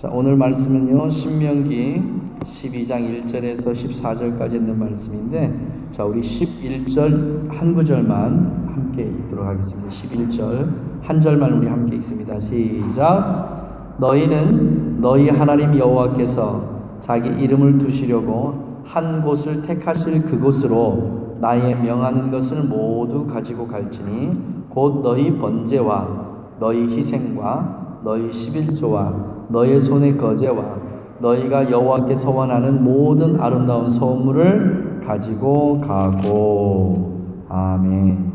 자, 오늘 말씀은요, 신명기 12장 1절에서 14절까지 있는 말씀인데, 자, 우리 11절 한 구절만 함께 읽도록 하겠습니다. 11절 한 절만 우리 함께 읽습니다. 시작. 너희는 너희 하나님 여호와께서 자기 이름을 두시려고 한 곳을 택하실 그곳으로 나의 명하는 것을 모두 가지고 갈지니 곧 너희 번제와 너희 희생과 너희 11조와 너의 손의 거제와 너희가 여호와께 서원하는 모든 아름다운 소물을 가지고 가고. 아멘.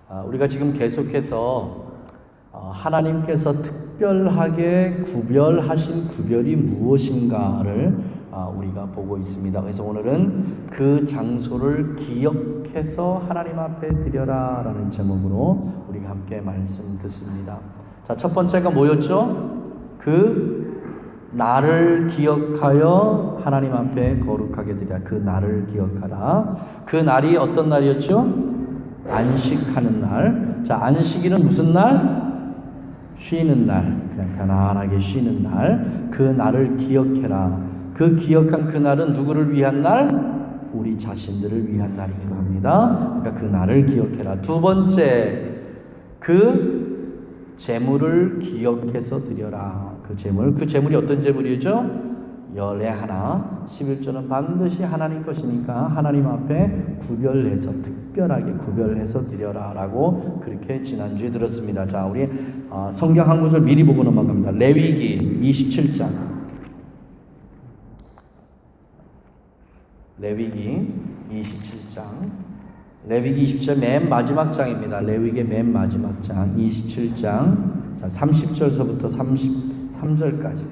아멘. 우리가 지금 계속해서 하나님께서 특별하게 구별하신 구별이 무엇인가를 우리가 보고 있습니다. 그래서 오늘은 그 장소를 기억해서 하나님 앞에 드려라 라는 제목으로 우리가 함께 말씀 듣습니다. 자, 첫 번째가 뭐였죠? 그 날을 기억하여 하나님 앞에 거룩하게 드리라. 그 날을 기억하라. 그 날이 어떤 날이었죠? 안식하는 날. 자, 안식일은 무슨 날? 쉬는 날. 그냥 편안하게 쉬는 날. 그 날을 기억해라. 그 기억한 그 날은 누구를 위한 날? 우리 자신들을 위한 날이기도 합니다. 그러니까 그 날을 기억해라. 두 번째, 그 재물을 기억해서 드려라. 그 재물이 어떤 재물이죠? 열의 하나, 11조는 반드시 하나님 것이니까 하나님 앞에 구별해서, 특별하게 구별해서 드려라 라고 그렇게 지난주에 들었습니다. 자, 우리 성경 한 구절 미리 보고 넘어갑니다. 레위기 27장. 레위기 27장. 레위기 20절 맨 마지막 장입니다. 레위기의 맨 마지막 장 27장. 자, 30절서부터 33절까지.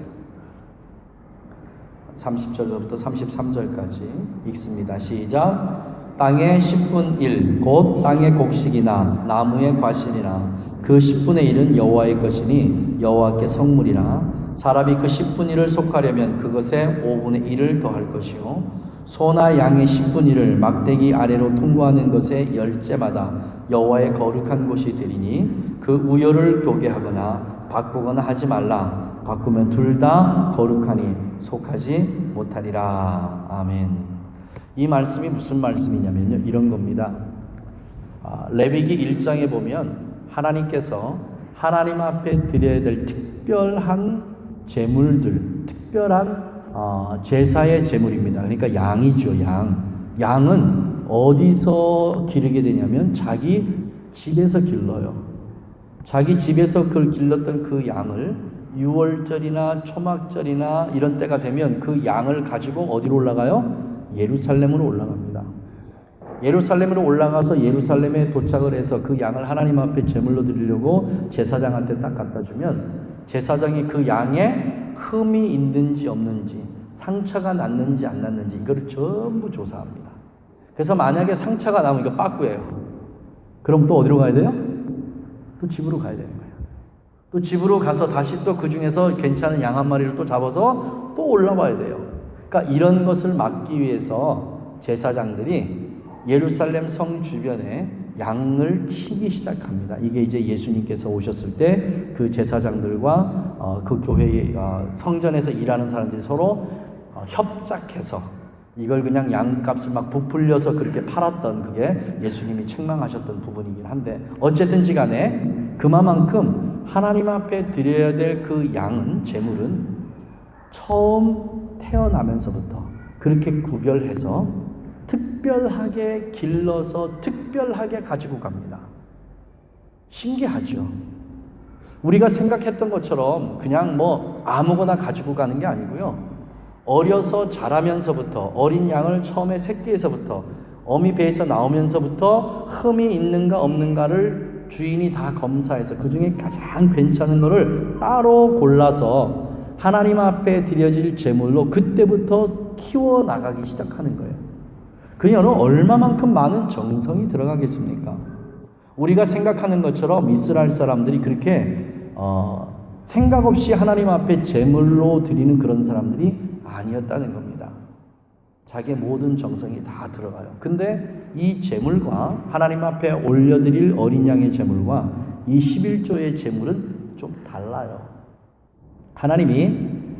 30절부터 33절까지 읽습니다. 시작. 땅의 10분 1, 곧 땅의 곡식이나 나무의 과실이나 그 10분의 1은 여호와의 것이니 여호와께 성물이라. 사람이 그 10분 1을 속하려면 그것에 5분의 1을 더할 것이요 소나 양의 10분 1을 막대기 아래로 통과하는 것의 열째마다 여호와의 거룩한 곳이 되리니 그 우열을 교개하거나 바꾸거나 하지 말라. 바꾸면 둘 다 거룩하니 속하지 못하리라. 아멘. 이 말씀이 무슨 말씀이냐면요, 이런 겁니다. 레위기 1장에 보면 하나님께서 하나님 앞에 드려야 될 특별한 제물들, 특별한 제사의 제물입니다. 그러니까 양이죠, 양. 양은 어디서 기르게 되냐면 자기 집에서 길러요. 자기 집에서 그걸 길렀던 그 양을 6월절이나 초막절이나 이런 때가 되면 그 양을 가지고 어디로 올라가요? 예루살렘으로 올라갑니다. 예루살렘으로 올라가서 예루살렘에 도착을 해서 그 양을 하나님 앞에 제물로 드리려고 제사장한테 딱 갖다 주면 제사장이 그 양에 흠이 있는지 없는지, 상처가 났는지 안 났는지 이거를 전부 조사합니다. 그래서 만약에 상처가 나면 이거 빠꾸예요. 그럼 또 어디로 가야 돼요? 또 집으로 가야 되는 거예요. 또 집으로 가서 다시 또 그 중에서 괜찮은 양 한 마리를 또 잡아서 또 올라와야 돼요. 그러니까 이런 것을 막기 위해서 제사장들이 예루살렘 성 주변에 양을 치기 시작합니다. 이게 이제 예수님께서 오셨을 때 그 제사장들과 그 교회의 성전에서 일하는 사람들이 서로 협작해서 이걸 그냥 양값을 막 부풀려서 그렇게 팔았던 그게 예수님이 책망하셨던 부분이긴 한데 어쨌든지 간에 그만큼 하나님 앞에 드려야 될 그 양은, 제물은 처음 태어나면서부터 그렇게 구별해서 특별하게 길러서 특별하게 가지고 갑니다. 신기하죠? 우리가 생각했던 것처럼 그냥 뭐 아무거나 가지고 가는 게 아니고요. 어려서 자라면서부터, 어린 양을 처음에 새끼에서부터 어미 배에서 나오면서부터 흠이 있는가 없는가를 주인이 다 검사해서 그 중에 가장 괜찮은 거를 따로 골라서 하나님 앞에 드려질 제물로 그때부터 키워나가기 시작하는 거예요. 그녀는 얼마만큼 많은 정성이 들어가겠습니까? 우리가 생각하는 것처럼 이스라엘 사람들이 그렇게 생각 없이 하나님 앞에 제물로 드리는 그런 사람들이 아니었다는 겁니다. 자기의 모든 정성이 다 들어가요. 근데 이 제물과 하나님 앞에 올려드릴 어린 양의 제물과 이 11조의 제물은 좀 달라요.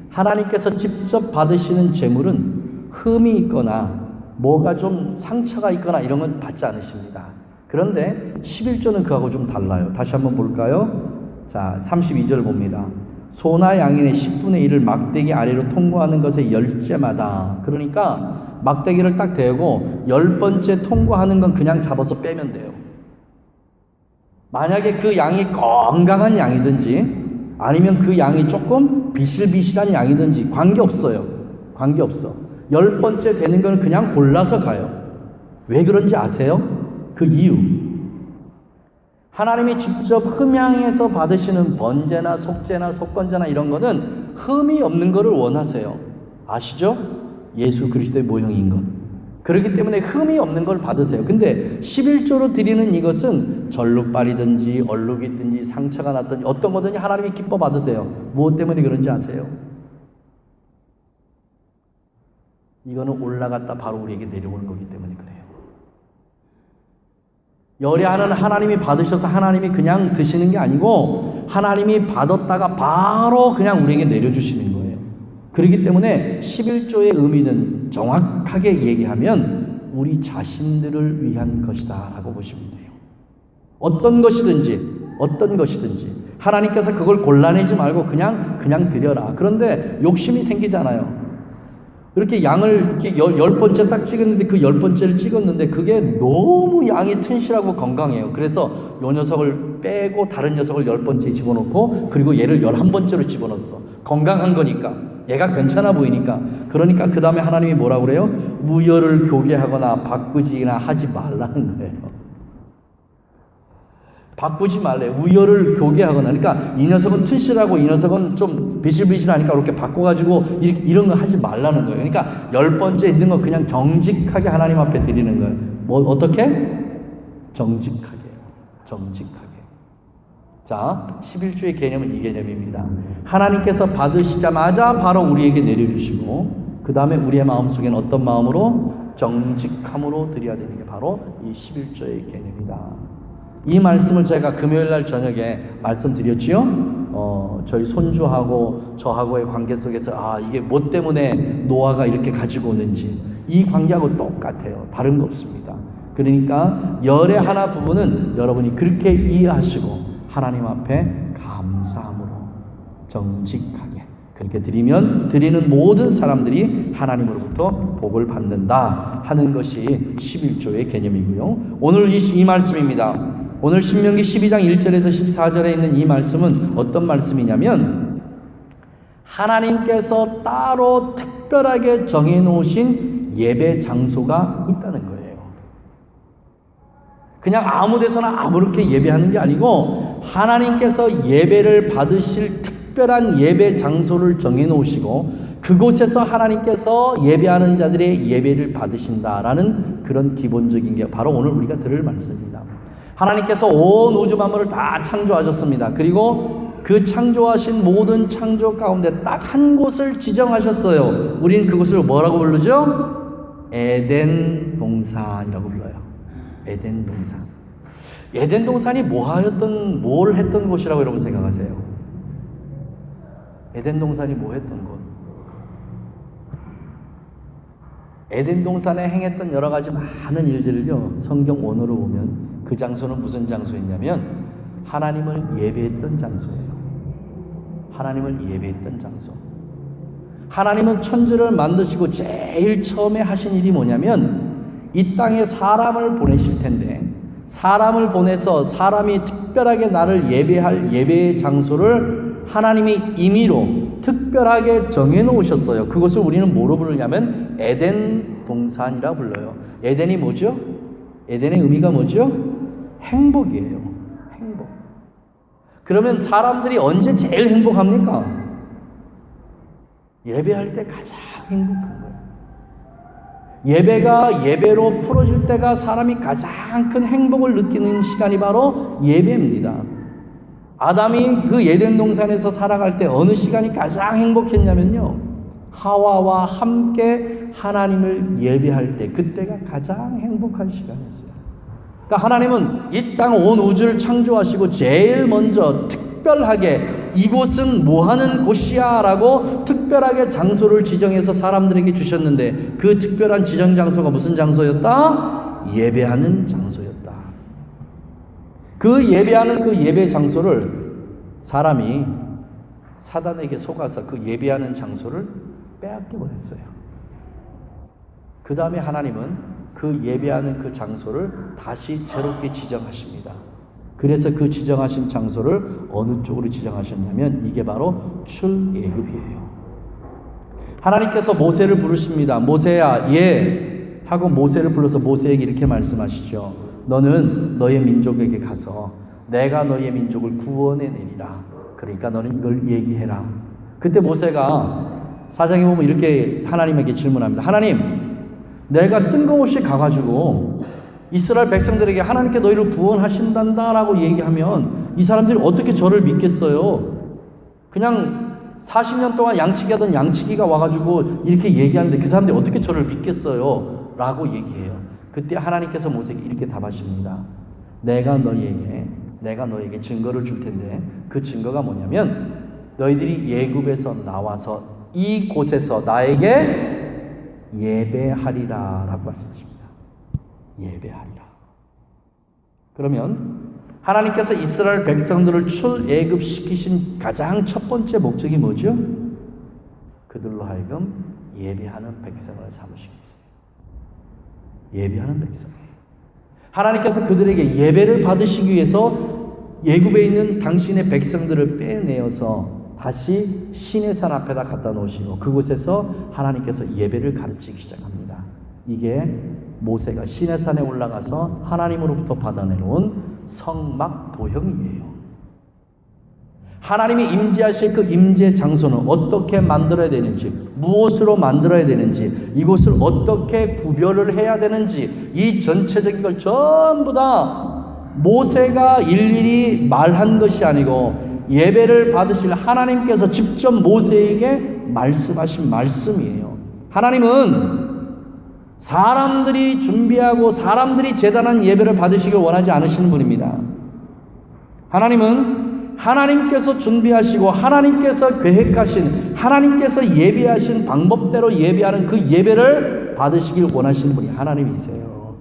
하나님께서 직접 받으시는 제물은 흠이 있거나 뭐가 좀 상처가 있거나 이런 건 받지 않으십니다. 그런데 11조는 그하고 좀 달라요. 다시 한번 볼까요? 자, 32절 봅니다. 소나 양인의 10분의 1을 막대기 아래로 통과하는 것의 10제마다, 그러니까 막대기를 딱 대고 10번째 통과하는 건 그냥 잡아서 빼면 돼요. 만약에 그 양이 건강한 양이든지 아니면 그 양이 조금 비실비실한 양이든지 관계없어요. 관계없어. 10번째 되는 건 그냥 골라서 가요. 왜 그런지 아세요? 그 이유. 하나님이 직접 흠양에서 받으시는 번제나 속죄나 속건제나 이런 거는 흠이 없는 거를 원하세요. 아시죠? 예수 그리스도의 모형인 것. 그렇기 때문에 흠이 없는 걸 받으세요. 근데 11조로 드리는 이것은 절룩발이든지 얼룩이든지 상처가 났든지 어떤 거든지 하나님이 기뻐 받으세요. 무엇 때문에 그런지 아세요? 이거는 올라갔다 바로 우리에게 내려오는 거기 때문에 그래요. 열애하는 하나님이 받으셔서 하나님이 그냥 드시는 게 아니고 하나님이 받았다가 바로 그냥 우리에게 내려주시는 거예요. 그렇기 때문에 11조의 의미는 정확하게 얘기하면 우리 자신들을 위한 것이다 라고 보시면 돼요. 어떤 것이든지 하나님께서 그걸 골라내지 말고 그냥 드려라. 그런데 욕심이 생기잖아요. 이렇게 양을 이렇게 10번째 딱 찍었는데 그 10번째를 찍었는데 그게 너무 양이 튼실하고 건강해요. 그래서 요 녀석을 빼고 다른 녀석을 10번째 집어넣고 그리고 얘를 11번째로 집어넣었어. 건강한 거니까. 얘가 괜찮아 보이니까. 그러니까 그 다음에 하나님이 뭐라고 그래요? 우열을 교개하거나 바꾸지나 하지 말라는 거예요. 바꾸지 말래. 우열을 교개하거나. 그러니까 이 녀석은 튼실하고 이 녀석은 좀 비실비실하니까 이렇게 바꿔가지고 이런 거 하지 말라는 거예요. 그러니까 10번째 있는 거 그냥 정직하게 하나님 앞에 드리는 거예요. 뭐 어떻게? 정직하게. 자, 11조의 개념은 이 개념입니다. 하나님께서 받으시자마자 바로 우리에게 내려주시고 그 다음에 우리의 마음속에는 어떤 마음으로? 정직함으로 드려야 되는 게 바로 이 11조의 개념이다. 이 말씀을 제가 금요일날 저녁에 말씀드렸지요. 저희 손주하고 저하고의 관계 속에서 이게 뭐 때문에 노아가 이렇게 가지고 오는지 이 관계하고 똑같아요. 다른 거 없습니다. 그러니까 열의 하나 부분은 여러분이 그렇게 이해하시고 하나님 앞에 감사함으로 정직하게 그렇게 드리면 드리는 모든 사람들이 하나님으로부터 복을 받는다 하는 것이 11조의 개념이고요. 오늘 이 말씀입니다. 오늘 신명기 12장 1절에서 14절에 있는 이 말씀은 어떤 말씀이냐면 하나님께서 따로 특별하게 정해놓으신 예배 장소가 있다는 거예요. 그냥 아무 데서나 아무렇게 예배하는 게 아니고 하나님께서 예배를 받으실 특별한 예배 장소를 정해놓으시고 그곳에서 하나님께서 예배하는 자들의 예배를 받으신다라는 그런 기본적인 게 바로 오늘 우리가 들을 말씀입니다. 하나님께서 온 우주 만물을 다 창조하셨습니다. 그리고 그 창조하신 모든 창조 가운데 딱 한 곳을 지정하셨어요. 우리는 그곳을 뭐라고 부르죠? 에덴 동산이라고 불러요. 에덴 동산. 에덴 동산이 뭘 했던 곳이라고 여러분 생각하세요? 에덴 동산이 뭐 했던 곳? 에덴 동산에 행했던 여러 가지 많은 일들을요, 성경 원어로 보면 그 장소는 무슨 장소였냐면 하나님을 예배했던 장소예요. 하나님을 예배했던 장소. 하나님은 천지를 만드시고 제일 처음에 하신 일이 뭐냐면 이 땅에 사람을 보내실 텐데 사람을 보내서 사람이 특별하게 나를 예배할 예배의 장소를 하나님이 임의로 특별하게 정해놓으셨어요. 그것을 우리는 뭐로 부르냐면 에덴 동산이라 불러요. 에덴이 뭐죠? 에덴의 의미가 뭐죠? 행복이에요. 행복. 그러면 사람들이 언제 제일 행복합니까? 예배할 때 가장 행복한 거예요. 예배가 예배로 풀어질 때가 사람이 가장 큰 행복을 느끼는 시간이 바로 예배입니다. 아담이 그 에덴 동산에서 살아갈 때 어느 시간이 가장 행복했냐면요, 하와와 함께 하나님을 예배할 때, 그때가 가장 행복한 시간이었어요. 그러니까 하나님은 이 땅 온 우주를 창조하시고 제일 먼저 특별하게 이곳은 뭐하는 곳이야 라고 특별하게 장소를 지정해서 사람들에게 주셨는데 그 특별한 지정 장소가 무슨 장소였다? 예배하는 장소였다. 그 예배하는 그 예배 장소를 사람이 사단에게 속아서 그 예배하는 장소를 빼앗겨 버렸어요. 그 다음에 하나님은 그 예배하는 그 장소를 다시 새롭게 지정하십니다. 그래서 그 지정하신 장소를 어느 쪽으로 지정하셨냐면 이게 바로 출애굽이에요. 하나님께서 모세를 부르십니다. 모세야, 예 하고 모세를 불러서 모세에게 이렇게 말씀하시죠. 너는 너의 민족에게 가서 내가 너의 민족을 구원해내리라. 그러니까 너는 이걸 얘기해라. 그때 모세가 사장에 보면 이렇게 하나님에게 질문합니다. 하나님, 내가 뜬금없이 가가지고 이스라엘 백성들에게 하나님께 너희를 구원하신단다라고 얘기하면 이 사람들이 어떻게 저를 믿겠어요? 그냥 40년 동안 양치기 하던 양치기가 와가지고 이렇게 얘기하는데 그 사람들이 어떻게 저를 믿겠어요? 라고 얘기해요. 그때 하나님께서 모세에게 이렇게 답하십니다. 내가 너에게 증거를 줄 텐데 그 증거가 뭐냐면 너희들이 애굽에서 나와서 이곳에서 나에게 예배하리라 라고 말씀하십니다. 예배하리라. 그러면 하나님께서 이스라엘 백성들을 출애굽시키신 가장 첫 번째 목적이 뭐죠? 그들로 하여금 예배하는 백성을 삼으시기 위해서예요. 예배하는 백성이에요. 하나님께서 그들에게 예배를 받으시기 위해서 애굽에 있는 당신의 백성들을 빼내어서 다시 시내산 앞에다 갖다 놓으시고 그곳에서 하나님께서 예배를 가르치기 시작합니다. 이게 모세가 시내산에 올라가서 하나님으로부터 받아내놓은 성막 도형이에요. 하나님이 임재하실 그 임재 장소는 어떻게 만들어야 되는지, 무엇으로 만들어야 되는지, 이곳을 어떻게 구별을 해야 되는지 이 전체적인 걸 전부 다 모세가 일일이 말한 것이 아니고 예배를 받으실 하나님께서 직접 모세에게 말씀하신 말씀이에요. 하나님은 사람들이 준비하고 사람들이 제단한 예배를 받으시길 원하지 않으시는 분입니다. 하나님은 하나님께서 준비하시고 하나님께서 계획하신 하나님께서 예배하신 방법대로 예배하는 그 예배를 받으시길 원하시는 분이 하나님이세요.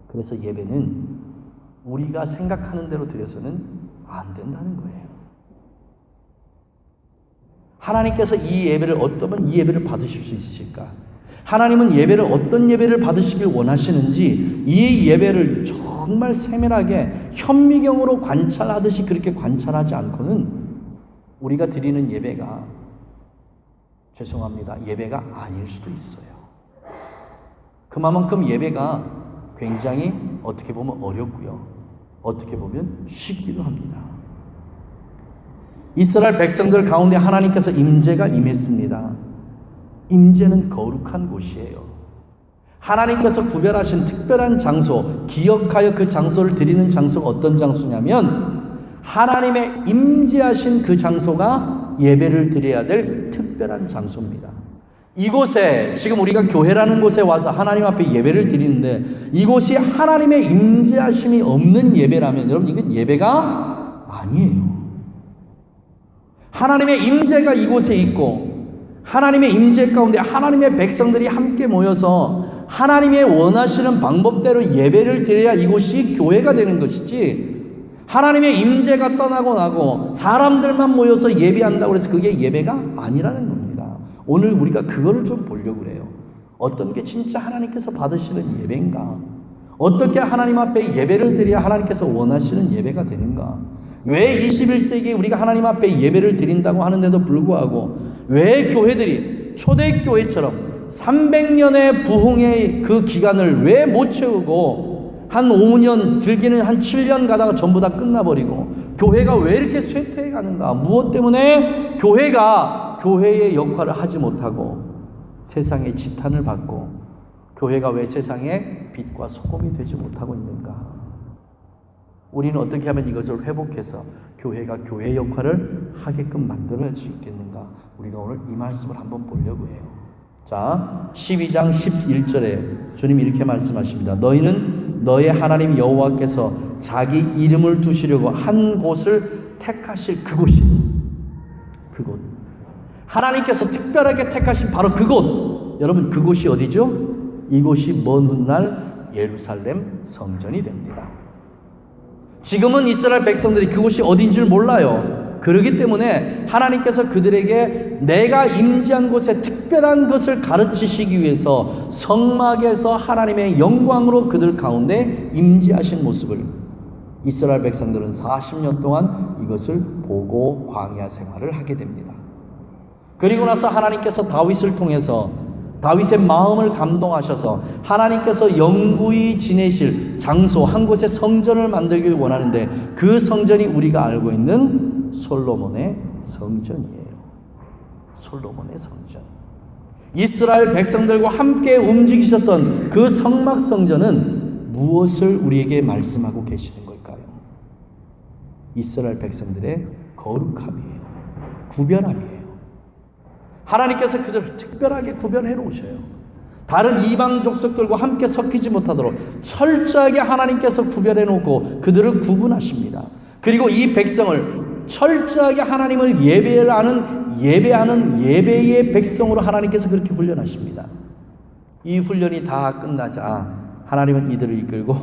그래서 예배는 우리가 생각하는 대로 드려서는 안 된다는 거예요. 하나님께서 이 예배를 어떠면 이 예배를 받으실 수 있으실까? 하나님은 예배를 어떤 예배를 받으시길 원하시는지 이 예배를 정말 세밀하게 현미경으로 관찰하듯이 그렇게 관찰하지 않고는 우리가 드리는 예배가 죄송합니다. 예배가 아닐 수도 있어요. 그만큼 예배가 굉장히 어떻게 보면 어렵고요. 어떻게 보면 쉽기도 합니다. 이스라엘 백성들 가운데 하나님께서 임재가 임했습니다. 임재는 거룩한 곳이에요. 하나님께서 구별하신 특별한 장소, 기억하여 그 장소를 드리는 장소가 어떤 장소냐면 하나님의 임재하신 그 장소가 예배를 드려야 될 특별한 장소입니다. 이곳에 지금 우리가 교회라는 곳에 와서 하나님 앞에 예배를 드리는데 이곳이 하나님의 임재하심이 없는 예배라면 여러분 이건 예배가 아니에요. 하나님의 임재가 이곳에 있고 하나님의 임재 가운데 하나님의 백성들이 함께 모여서 하나님의 원하시는 방법대로 예배를 드려야 이곳이 교회가 되는 것이지 하나님의 임재가 떠나고 나고 사람들만 모여서 예배한다고 해서 그게 예배가 아니라는 겁니다. 오늘 우리가 그거를 좀 보려고 그래요. 어떤 게 진짜 하나님께서 받으시는 예배인가? 어떻게 하나님 앞에 예배를 드려야 하나님께서 원하시는 예배가 되는가? 왜 21세기에 우리가 하나님 앞에 예배를 드린다고 하는데도 불구하고 왜 교회들이 초대교회처럼 300년의 부흥의 그 기간을 왜 못 채우고 한 5년 길게는 한 7년 가다가 전부 다 끝나버리고 교회가 왜 이렇게 쇠퇴해 가는가? 무엇 때문에 교회가 교회의 역할을 하지 못하고 세상의 지탄을 받고 교회가 왜 세상의 빛과 소금이 되지 못하고 있는가? 우리는 어떻게 하면 이것을 회복해서 교회가 교회 역할을 하게끔 만들어낼 수 있겠는가? 우리가 오늘 이 말씀을 한번 보려고 해요. 자, 12장 11절에 주님이 이렇게 말씀하십니다. 너희는 너의 하나님 여호와께서 자기 이름을 두시려고 한 곳을 택하실 그곳이 그곳. 하나님께서 특별하게 택하신 바로 그곳. 여러분 그곳이 어디죠? 이곳이 먼 훗날 예루살렘 성전이 됩니다. 지금은 이스라엘 백성들이 그곳이 어딘지를 몰라요. 그렇기 때문에 하나님께서 그들에게 내가 임재한 곳에 특별한 것을 가르치시기 위해서 성막에서 하나님의 영광으로 그들 가운데 임재하신 모습을 이스라엘 백성들은 40년 동안 이것을 보고 광야 생활을 하게 됩니다. 그리고 나서 하나님께서 다윗을 통해서 다윗의 마음을 감동하셔서 하나님께서 영구히 지내실 장소 한 곳에 성전을 만들길 원하는데 그 성전이 우리가 알고 있는 솔로몬의 성전이에요. 솔로몬의 성전. 이스라엘 백성들과 함께 움직이셨던 그 성막 성전은 무엇을 우리에게 말씀하고 계시는 걸까요? 이스라엘 백성들의 거룩함이에요. 구별함이에요. 하나님께서 그들을 특별하게 구별해 놓으셔요. 다른 이방 족속들과 함께 섞이지 못하도록 철저하게 하나님께서 구별해 놓고 그들을 구분하십니다. 그리고 이 백성을 철저하게 하나님을 예배하는 예배의 백성으로 하나님께서 그렇게 훈련하십니다. 이 훈련이 다 끝나자 하나님은 이들을 이끌고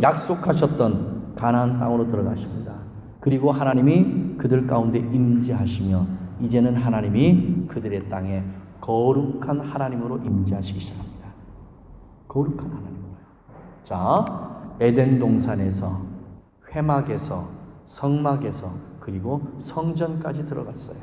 약속하셨던 가나안 땅으로 들어가십니다. 그리고 하나님이 그들 가운데 임재하시며 이제는 하나님이 그들의 땅에 거룩한 하나님으로 임재하시기 시작합니다. 거룩한 하나님으로요. 자, 에덴 동산에서 회막에서 성막에서 그리고 성전까지 들어갔어요.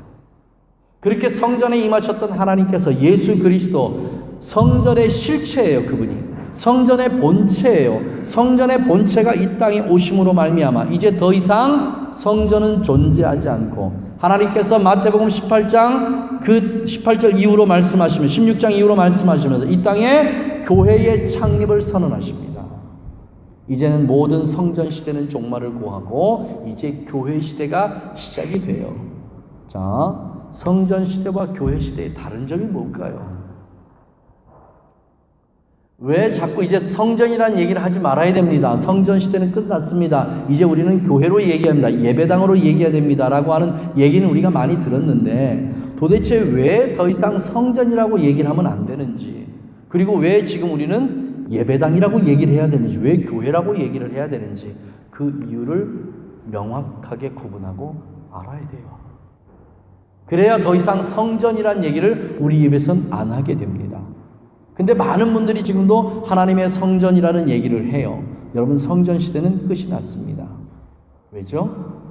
그렇게 성전에 임하셨던 하나님께서 예수 그리스도 성전의 실체예요. 그분이 성전의 본체예요. 성전의 본체가 이 땅에 오심으로 말미암아 이제 더 이상 성전은 존재하지 않고 하나님께서 마태복음 18장 그 18절 이후로 말씀하시면 16장 이후로 말씀하시면서 이 땅에 교회의 창립을 선언하십니다. 이제는 모든 성전 시대는 종말을 고하고 이제 교회 시대가 시작이 돼요. 자, 성전 시대와 교회 시대의 다른 점이 뭘까요? 왜 자꾸 이제 성전이라는 얘기를 하지 말아야 됩니다. 성전 시대는 끝났습니다. 이제 우리는 교회로 얘기합니다. 예배당으로 얘기해야 됩니다. 라고 하는 얘기는 우리가 많이 들었는데 도대체 왜 더 이상 성전이라고 얘기를 하면 안 되는지, 그리고 왜 지금 우리는 예배당이라고 얘기를 해야 되는지, 왜 교회라고 얘기를 해야 되는지 그 이유를 명확하게 구분하고 알아야 돼요. 그래야 더 이상 성전이라는 얘기를 우리 입에선 안 하게 됩니다. 근데 많은 분들이 지금도 하나님의 성전이라는 얘기를 해요. 여러분, 성전 시대는 끝이 났습니다. 왜죠?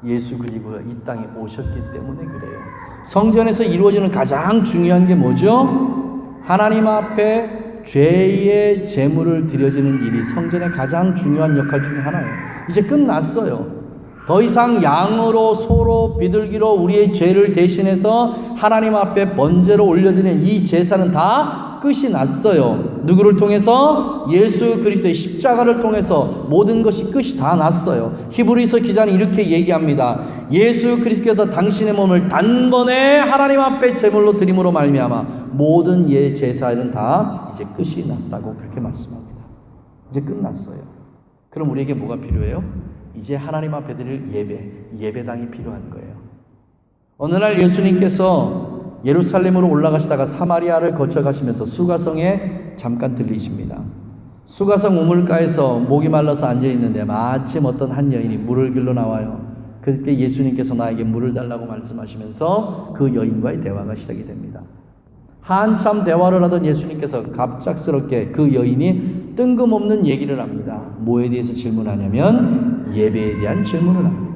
예수 그리스도가 이 땅에 오셨기 때문에 그래요. 성전에서 이루어지는 가장 중요한 게 뭐죠? 하나님 앞에 죄의 제물을 드려지는 일이 성전의 가장 중요한 역할 중에 하나예요. 이제 끝났어요. 더 이상 양으로 소로 비둘기로 우리의 죄를 대신해서 하나님 앞에 번제로 올려드리는 이 제사는 다 끝이 났어요. 누구를 통해서? 예수 그리스도의 십자가를 통해서 모든 것이 끝이 다 났어요. 히브리서 기자는 이렇게 얘기합니다. 예수 그리스도께서 당신의 몸을 단번에 하나님 앞에 제물로 드림으로 말미암아 모든 제사는 다 이제 끝이 났다고 그렇게 말씀합니다. 이제 끝났어요. 그럼 우리에게 뭐가 필요해요? 이제 하나님 앞에 드릴 예배당이 필요한 거예요. 어느 날 예수님께서 예루살렘으로 올라가시다가 사마리아를 거쳐가시면서 수가성에 잠깐 들리십니다. 수가성 우물가에서 목이 말라서 앉아있는데 마침 어떤 한 여인이 물을 길러 나와요. 그때 예수님께서 나에게 물을 달라고 말씀하시면서 그 여인과의 대화가 시작이 됩니다. 한참 대화를 하던 예수님께서 갑작스럽게 그 여인이 뜬금없는 얘기를 합니다. 뭐에 대해서 질문하냐면 예배에 대한 질문을 합니다.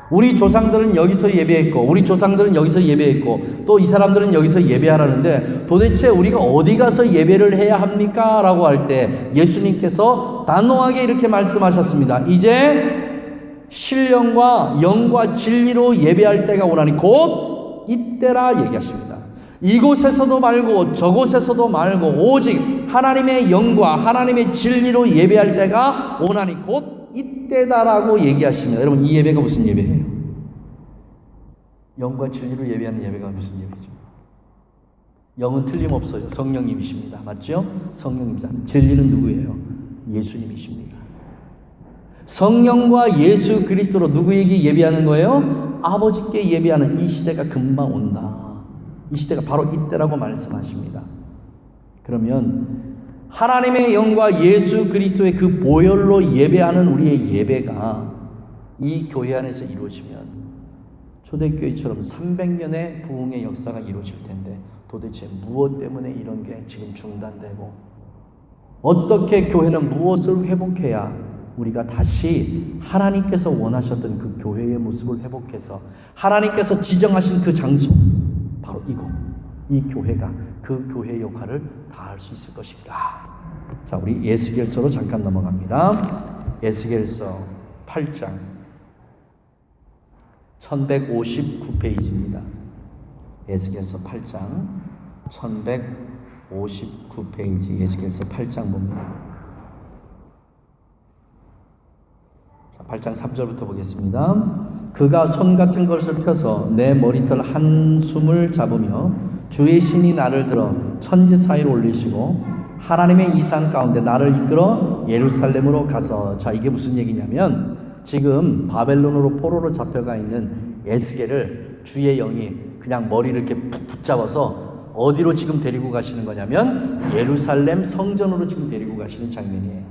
우리 조상들은 여기서 예배했고 우리 조상들은 여기서 예배했고 또 이 사람들은 여기서 예배하라는데 도대체 우리가 어디 가서 예배를 해야 합니까? 라고 할 때 예수님께서 단호하게 이렇게 말씀하셨습니다. 이제 신령과 영과 진리로 예배할 때가 오나니 곧 이때라 얘기하십니다. 이곳에서도 말고 저곳에서도 말고 오직 하나님의 영과 하나님의 진리로 예배할 때가 오나니 곧 이때다라고 얘기하십니다. 여러분, 이 예배가 무슨 예배예요? 영과 진리로 예배하는 예배가 무슨 예배죠? 영은 틀림없어요. 성령님이십니다. 맞죠? 성령님입니다. 진리는 누구예요? 예수님이십니다. 성령과 예수 그리스도로 누구에게 예배하는 거예요? 아버지께 예배하는 이 시대가 금방 온다. 이 시대가 바로 이때라고 말씀하십니다. 그러면 하나님의 영과 예수 그리스도의 그 보혈로 예배하는 우리의 예배가 이 교회 안에서 이루어지면 초대교회처럼 300년의 부흥의 역사가 이루어질 텐데 도대체 무엇 때문에 이런 게 지금 중단되고 어떻게 교회는 무엇을 회복해야 우리가 다시 하나님께서 원하셨던 그 교회의 모습을 회복해서 하나님께서 지정하신 그 장소 바로 이곳 이 교회가 그 교회의 역할을 다할 수 있을 것인가. 자, 우리 에스겔서로 잠깐 넘어갑니다. 에스겔서 8장 1159페이지입니다. 에스겔서 8장 1159페이지 에스겔서 8장 봅니다. 자, 8장 3절부터 보겠습니다. 그가 손 같은 것을 펴서 내 머리털 한숨을 잡으며 주의 신이 나를 들어 천지 사이로 올리시고 하나님의 이상 가운데 나를 이끌어 예루살렘으로 가서, 자, 이게 무슨 얘기냐면 지금 바벨론으로 포로로 잡혀가 있는 에스겔을 주의 영이 그냥 머리를 이렇게 푹 붙잡아서 어디로 지금 데리고 가시는 거냐면 예루살렘 성전으로 지금 데리고 가시는 장면이에요.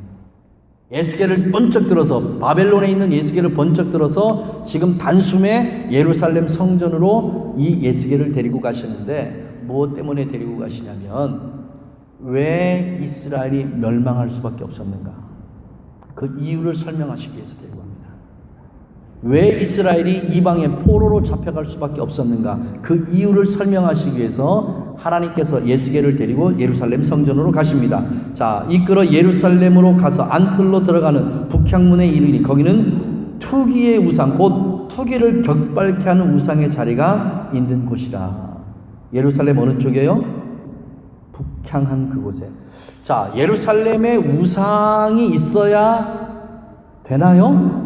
에스겔을 번쩍 들어서 바벨론에 있는 에스겔을 번쩍 들어서 지금 단숨에 예루살렘 성전으로 이 에스겔을 데리고 가시는데 무엇 때문에 데리고 가시냐면 왜 이스라엘이 멸망할 수밖에 없었는가 그 이유를 설명하시기 위해서 데리고 갑니다. 왜 이스라엘이 이방의 포로로 잡혀갈 수밖에 없었는가 그 이유를 설명하시기 위해서 하나님께서 에스겔을 데리고 예루살렘 성전으로 가십니다. 자, 이끌어 예루살렘으로 가서 안뜰로 들어가는 북향문에 이르니 거기는 투기의 우상 곧 투기를 격발케 하는 우상의 자리가 있는 곳이라. 예루살렘 어느 쪽이에요? 북향한 그곳에. 자, 예루살렘에 우상이 있어야 되나요?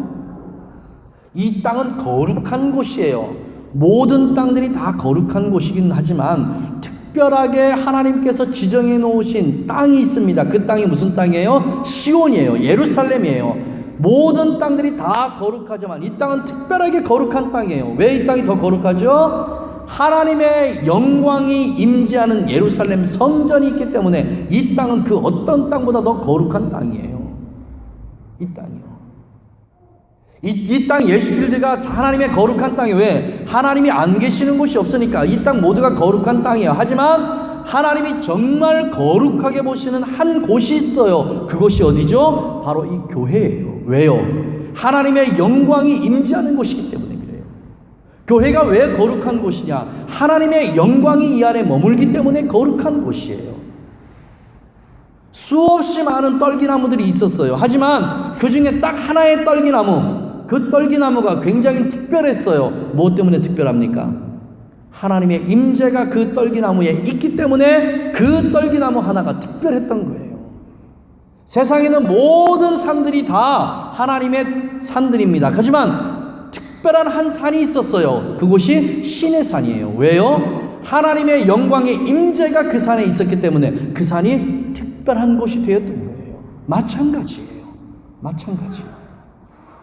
이 땅은 거룩한 곳이에요. 모든 땅들이 다 거룩한 곳이긴 하지만 특별하게 하나님께서 지정해 놓으신 땅이 있습니다. 그 땅이 무슨 땅이에요? 시온이에요. 예루살렘이에요. 모든 땅들이 다 거룩하지만 이 땅은 특별하게 거룩한 땅이에요. 왜 이 땅이 더 거룩하죠? 하나님의 영광이 임재하는 예루살렘 성전이 있기 때문에 이 땅은 그 어떤 땅보다 더 거룩한 땅이에요. 이 땅이요. 이 땅 예시필드가 하나님의 거룩한 땅이에요. 왜? 하나님이 안 계시는 곳이 없으니까 이 땅 모두가 거룩한 땅이에요. 하지만 하나님이 정말 거룩하게 보시는 한 곳이 있어요. 그곳이 어디죠? 바로 이 교회예요. 왜요? 하나님의 영광이 임재하는 곳이기 때문에 그래요. 교회가 왜 거룩한 곳이냐? 하나님의 영광이 이 안에 머물기 때문에 거룩한 곳이에요. 수없이 많은 떨기나무들이 있었어요. 하지만 그 중에 딱 하나의 떨기나무, 그 떨기나무가 굉장히 특별했어요. 무엇 때문에 특별합니까? 하나님의 임재가 그 떨기나무에 있기 때문에 그 떨기나무 하나가 특별했던 거예요. 세상에는 모든 산들이 다 하나님의 산들입니다. 하지만 특별한 한 산이 있었어요. 그곳이 신의 산이에요. 왜요? 하나님의 영광의 임재가 그 산에 있었기 때문에 그 산이 특별한 곳이 되었던 거예요. 마찬가지예요. 마찬가지예요.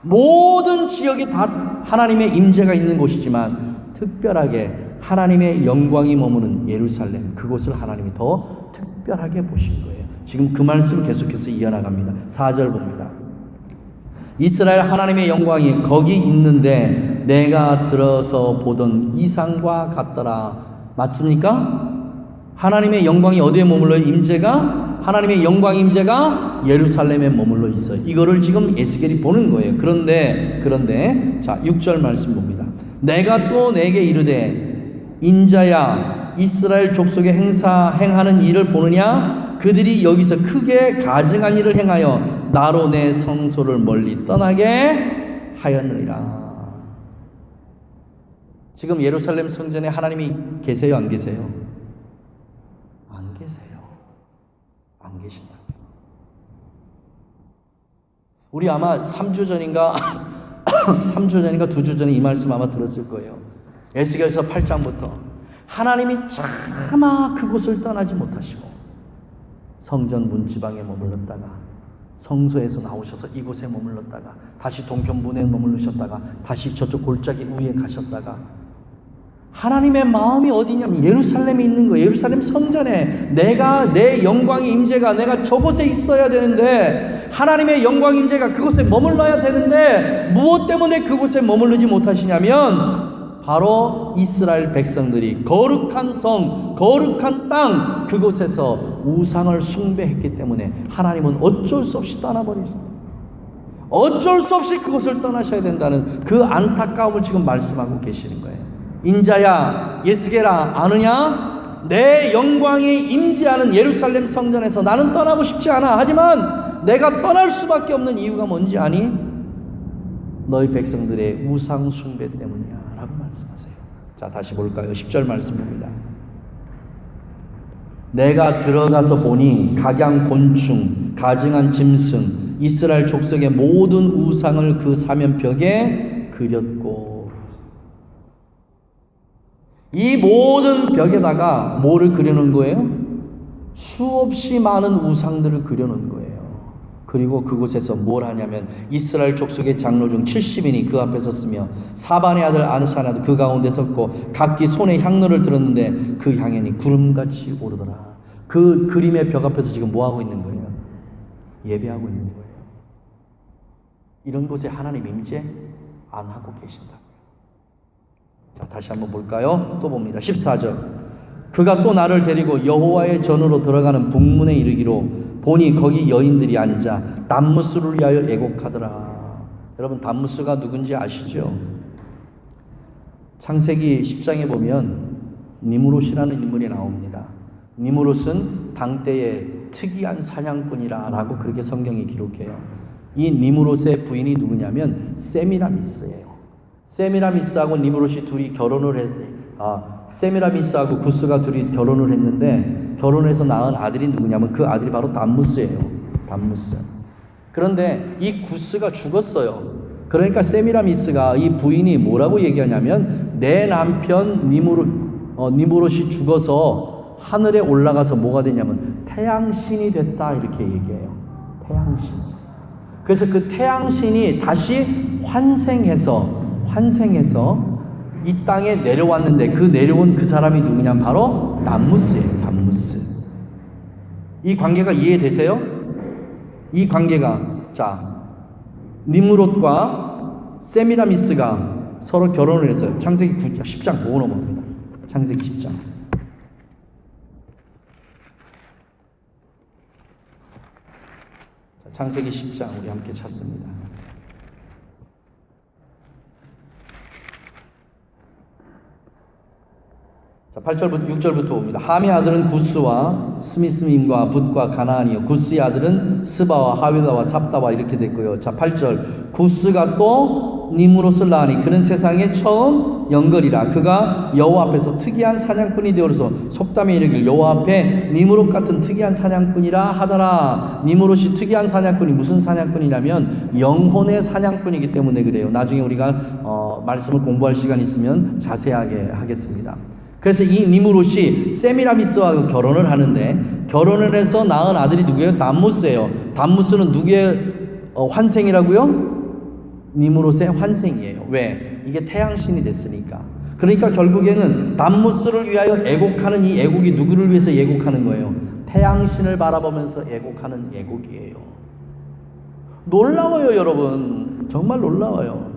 모든 지역이 다 하나님의 임재가 있는 곳이지만 특별하게 하나님의 영광이 머무는 예루살렘, 그곳을 하나님이 더 특별하게 보신 거예요. 지금 그 말씀 계속해서 이어나갑니다. 4절 봅니다. 이스라엘 하나님의 영광이 거기 있는데 내가 들어서 보던 이상과 같더라. 맞습니까? 하나님의 영광이 어디에 머물러요? 임재가? 하나님의 영광 임재가 예루살렘에 머물러 있어요. 이거를 지금 에스겔이 보는 거예요. 그런데 자, 6절 말씀 봅니다. 내가 또 내게 이르되 인자야 이스라엘 족속에 행하는 일을 보느냐? 그들이 여기서 크게 가증한 일을 행하여 나로 내 성소를 멀리 떠나게 하였느니라. 지금 예루살렘 성전에 하나님이 계세요? 안 계세요? 안 계세요. 안 계신다. 우리 아마 3주 전인가 3주 전인가 2주 전에 이 말씀 아마 들었을 거예요. 에스겔서 8장부터 하나님이 차마 그곳을 떠나지 못하시고 성전 문지방에 머물렀다가 성소에서 나오셔서 이곳에 머물렀다가 다시 동편문에 머물르셨다가 다시 저쪽 골짜기 위에 가셨다가 하나님의 마음이 어디냐면 예루살렘에 있는 거예요. 예루살렘 성전에 내 영광의 임재가 내가 저곳에 있어야 되는데 하나님의 영광의 임재가 그곳에 머물러야 되는데 무엇 때문에 그곳에 머무르지 못하시냐면 바로 이스라엘 백성들이 거룩한 성, 거룩한 땅 그곳에서 우상을 숭배했기 때문에 하나님은 어쩔 수 없이 떠나버리셨어요. 어쩔 수 없이 그곳을 떠나셔야 된다는 그 안타까움을 지금 말씀하고 계시는 거예요. 인자야 예스게라 아느냐? 내 영광이 임재하는 예루살렘 성전에서 나는 떠나고 싶지 않아. 하지만 내가 떠날 수밖에 없는 이유가 뭔지 아니? 너희 백성들의 우상 숭배 때문이야 라고 말씀하세요. 자, 다시 볼까요? 10절 말씀입니다. 내가 들어가서 보니 각양 곤충 가증한 짐승 이스라엘 족속의 모든 우상을 그 사면벽에 그렸고, 이 모든 벽에다가 뭐를 그려놓은 거예요? 수없이 많은 우상들을 그려놓은 거예요. 그리고 그곳에서 뭘 하냐면 이스라엘 족속의 장로 중 70인이 그 앞에 섰으며 사반의 아들 아느샤나도 그 가운데 섰고 각기 손에 향로를 들었는데 그 향연이 구름같이 오르더라. 그 그림의 벽 앞에서 지금 뭐 하고 있는 거예요? 예배하고 있는 거예요. 이런 곳에 하나님 임재 안 하고 계신다. 자, 다시 한번 볼까요? 또 봅니다. 14절. 그가 또 나를 데리고 여호와의 전으로 들어가는 북문에 이르기로 보니 거기 여인들이 앉아 단무스를 위하여 애곡하더라. 여러분, 단무스가 누군지 아시죠? 창세기 10장에 보면 니므롯이라는 인물이 나옵니다. 니므롯은 당대의 특이한 사냥꾼이라고 그렇게 성경이 기록해요. 이 니므롯의 부인이 누구냐면 세미라미스예요. 세미라미스하고 니므롯이 둘이 결혼을 세미라미스하고 구스가 둘이 결혼을 했는데 결혼해서 낳은 아들이 누구냐면 그 아들이 바로 단무스예요. 단무스. 그런데 이 구스가 죽었어요. 그러니까 세미라미스가 이 부인이 뭐라고 얘기하냐면 내 남편 니므롯이 죽어서 하늘에 올라가서 뭐가 되냐면 태양신이 됐다 이렇게 얘기해요. 태양신. 그래서 그 태양신이 다시 환생해서 이 땅에 내려왔는데 그 내려온 그 사람이 누구냐면 바로 단무스예요. 단무스. 이 관계가 이해되세요? 이 관계가, 자, 니므롯과 세미라미스가 서로 결혼을 했어요. 창세기 10장 보고 넘어갑니다. 창세기 10장. 창세기 10장 우리 함께 찾습니다. 자, 8절부터 6절부터 봅니다. 함의 아들은 구스와 스미스밈과 붓과 가나안이요 구스의 아들은 스바와 하윌라와 삽다와 이렇게 됐고요. 자, 8절. 구스가 또 니므롯을 낳으니 그는 세상에 처음 영걸이라. 그가 여호와 앞에서 특이한 사냥꾼이 되어서 속담에 이르길 여호와 앞에 니므롯 같은 특이한 사냥꾼이라 하더라. 니므롯이 특이한 사냥꾼이 무슨 사냥꾼이냐면 영혼의 사냥꾼이기 때문에 그래요. 나중에 우리가 말씀을 공부할 시간 있으면 자세하게 하겠습니다. 그래서 이 니므롯이 세미라미스와 결혼을 하는데 결혼을 해서 낳은 아들이 누구예요? 단무스예요. 단무스는 누구의 환생이라고요? 니므롯의 환생이에요. 왜? 이게 태양신이 됐으니까. 그러니까 결국에는 단무스를 위하여 애곡하는 이 애곡이 누구를 위해서 애곡하는 거예요? 태양신을 바라보면서 애곡하는 애곡이에요. 놀라워요, 여러분. 정말 놀라워요.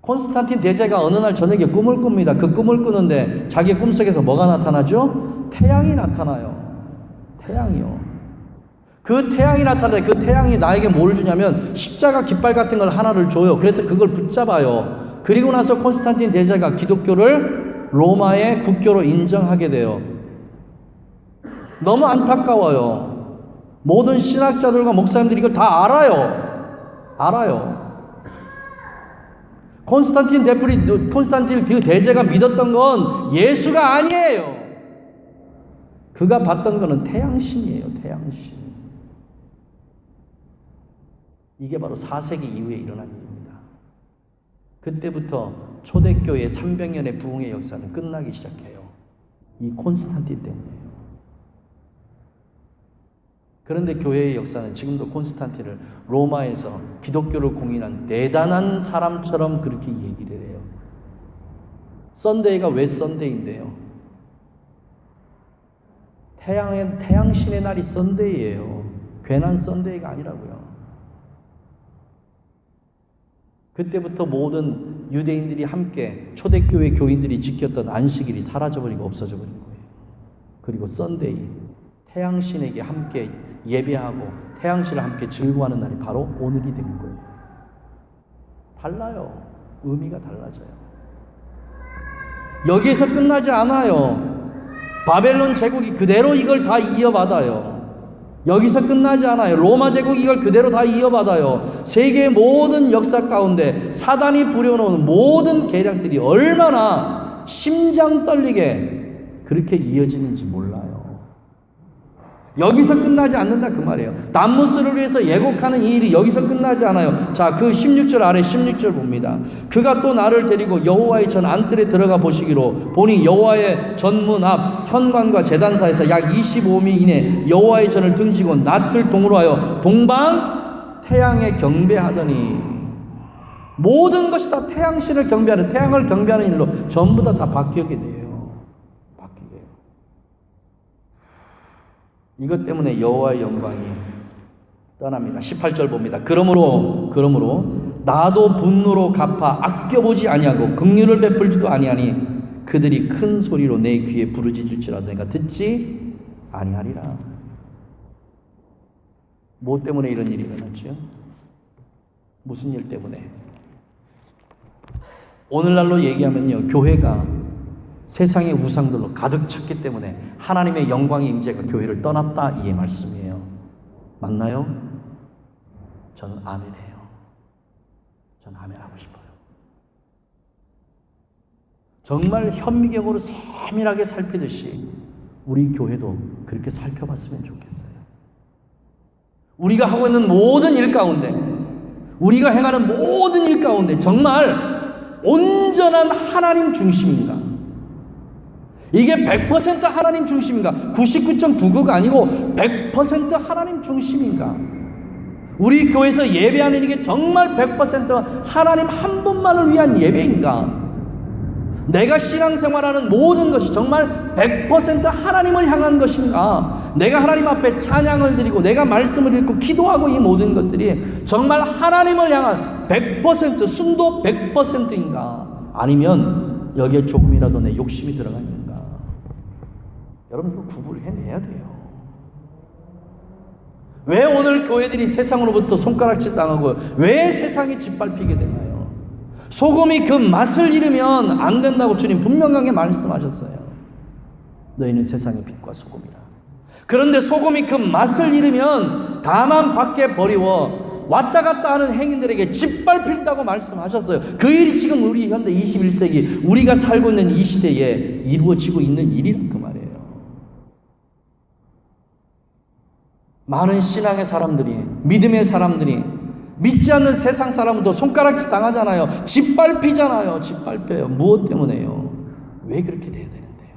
콘스탄틴 대제가 어느 날 저녁에 꿈을 꿉니다. 그 꿈을 꾸는데 자기의 꿈속에서 뭐가 나타나죠? 태양이 나타나요. 태양이요. 그 태양이 나타나는데 그 태양이 나에게 뭘 주냐면 십자가 깃발 같은 걸 하나를 줘요. 그래서 그걸 붙잡아요. 그리고 나서 콘스탄틴 대제가 기독교를 로마의 국교로 인정하게 돼요. 너무 안타까워요. 모든 신학자들과 목사님들이 이걸 다 알아요. 콘스탄틴 대제가 믿었던 건 예수가 아니에요. 그가 봤던 거는 태양신이에요. 태양신. 이게 바로 4세기 이후에 일어난 일입니다. 그때부터 초대교회 300년의 부흥의 역사는 끝나기 시작해요. 이 콘스탄틴 때문이에요. 그런데 교회의 역사는 지금도 콘스탄틴을 로마에서 기독교를 공인한 대단한 사람처럼 그렇게 얘기를 해요. 썬데이가 왜 썬데이인데요? 태양신의 날이 썬데이예요. 괜한 썬데이가 아니라고요. 그때부터 모든 유대인들이 함께 초대교회 교인들이 지켰던 안식일이 사라져버리고 없어져버린 거예요. 그리고 썬데이, 태양신에게 함께 예배하고 태양신을 함께 즐거워하는 날이 바로 오늘이 된 거예요. 달라요. 의미가 달라져요. 여기에서 끝나지 않아요. 바벨론 제국이 그대로 이걸 다 이어받아요. 여기서 끝나지 않아요. 로마 제국이 이걸 그대로 다 이어받아요. 세계의 모든 역사 가운데 사단이 부려놓은 모든 계략들이 얼마나 심장 떨리게 그렇게 이어지는지 몰라요. 여기서 끝나지 않는다 그 말이에요. 담무스를 위해서 예곡하는 이 일이 여기서 끝나지 않아요. 자, 그 16절 아래 16절 봅니다. 그가 또 나를 데리고 여호와의 전 안뜰에 들어가 보시기로 보니 여호와의 전문 앞 현관과 제단사에서 약 25미 이내 여호와의 전을 등지고 낫을 동으로 하여 동방 태양에 경배하더니 모든 것이 다 태양신을 경배하는, 태양을 경배하는 일로 전부 다 바뀌게 돼요. 이것 때문에 여호와의 영광이 떠납니다. 18절 봅니다. 그러므로 나도 분노로 갚아 아껴보지 아니하고 긍휼을 베풀지도 아니하니 그들이 큰 소리로 내 귀에 부르짖을지라도 내가 듣지 아니하리라. 뭐 때문에 이런 일이 일어났죠? 무슨 일 때문에? 오늘날로 얘기하면요, 교회가 세상의 우상들로 가득 찼기 때문에 하나님의 영광의 임재가 교회를 떠났다, 이 말씀이에요. 맞나요? 저는 아멘해요. 저는 아멘하고 싶어요. 정말 현미경으로 세밀하게 살피듯이 우리 교회도 그렇게 살펴봤으면 좋겠어요. 우리가 하고 있는 모든 일 가운데, 우리가 행하는 모든 일 가운데 정말 온전한 하나님 중심인가? 이게 100% 하나님 중심인가? 99.99가 아니고 100% 하나님 중심인가? 우리 교회에서 예배하는 이게 정말 100% 하나님 한 분만을 위한 예배인가? 내가 신앙생활하는 모든 것이 정말 100% 하나님을 향한 것인가? 내가 하나님 앞에 찬양을 드리고 내가 말씀을 읽고 기도하고 이 모든 것들이 정말 하나님을 향한 100% 순도 100%인가? 아니면 여기에 조금이라도 내 욕심이 들어가 있는가? 여러분, 이거 구분을 해내야 돼요. 왜 오늘 교회들이 세상으로부터 손가락질 당하고 왜 세상이 짓밟히게 되나요? 소금이 그 맛을 잃으면 안 된다고 주님 분명하게 말씀하셨어요. 너희는 세상의 빛과 소금이라. 그런데 소금이 그 맛을 잃으면 다만 밖에 버리워 왔다 갔다 하는 행인들에게 짓밟힐다고 말씀하셨어요. 그 일이 지금 우리 현대 21세기 우리가 살고 있는 이 시대에 이루어지고 있는 일이란 그 말이에요. 많은 신앙의 사람들이, 믿음의 사람들이 믿지 않는 세상 사람도 손가락질 당하잖아요. 짓밟히잖아요. 짓밟혀요. 무엇 때문에요? 왜 그렇게 돼야 되는데요?